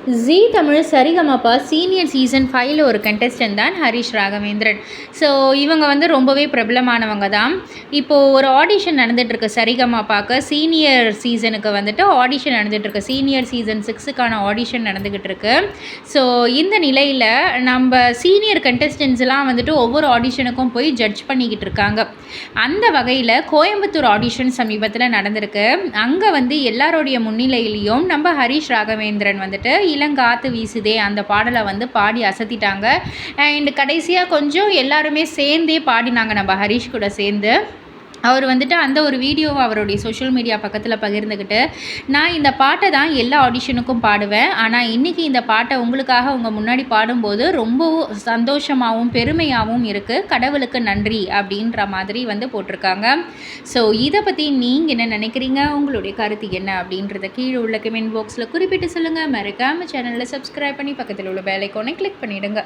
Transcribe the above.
ஜீ Tamil Sa Re Ga Ma Pa senior season 5ல் ஒரு contestant தான் Harish Raghavendran. So இவங்க வந்து ரொம்பவே பிரபலமானவங்க தான். இப்போது ஒரு ஆடிஷன் நடந்துகிட்ருக்கு சரிகமபாக்கு. சீனியர் சீசனுக்கு வந்துட்டு ஆடிஷன் நடந்துகிட்ருக்கு. சீனியர் சீசன் 6க்கான ஆடிஷன் நடந்துக்கிட்டு இருக்கு. ஸோ இந்த நிலையில் நம்ம சீனியர் கண்டெஸ்டன்ஸ்லாம் வந்துட்டு ஒவ்வொரு ஆடிஷனுக்கும் போய் ஜட்ஜ் பண்ணிக்கிட்டு இருக்காங்க. அந்த வகையில் கோயம்புத்தூர் ஆடிஷன் சமீபத்தில் நடந்திருக்கு. அங்கே வந்து எல்லாரோடைய முன்னிலையிலையும் நம்ம ஹரிஷ் ராகவேந்திரன் வந்துட்டு இளங்காத்து வீசுதே அந்த பாடலை வந்து பாடி அசத்திட்டாங்க. அண்ட் கடைசியாக கொஞ்சம் எல்லாருமே சேர்ந்தே பாடினாங்க நம்ம ஹரிஷ் கூட சேர்ந்து. அவர் வந்துட்டு அந்த ஒரு வீடியோவை அவருடைய சோஷியல் மீடியா பக்கத்தில் பகிர்ந்துக்கிட்டு, நான் இந்த பாட்டை தான் எல்லா ஆடிஷனுக்கும் பாடுவேன், ஆனால் இன்றைக்கி இந்த பாட்டை உங்களுக்காக உங்கள் முன்னாடி பாடும்போது ரொம்பவும் சந்தோஷமாகவும் பெருமையாகவும் இருக்குது, கடவுளுக்கு நன்றி அப்படின்ற மாதிரி வந்து போட்டிருக்காங்க. ஸோ இதை பற்றி நீங்கள் என்ன நினைக்கிறீங்க, உங்களுடைய கருத்து என்ன அப்படின்றத கீழே உள்ள கமெண்ட் பாக்ஸில் குறிப்பிட்டு சொல்லுங்கள். மறக்காமல் சேனலில் சப்ஸ்கிரைப் பண்ணி பக்கத்தில் உள்ள பெல் ஐகானை கிளிக் பண்ணிவிடுங்க.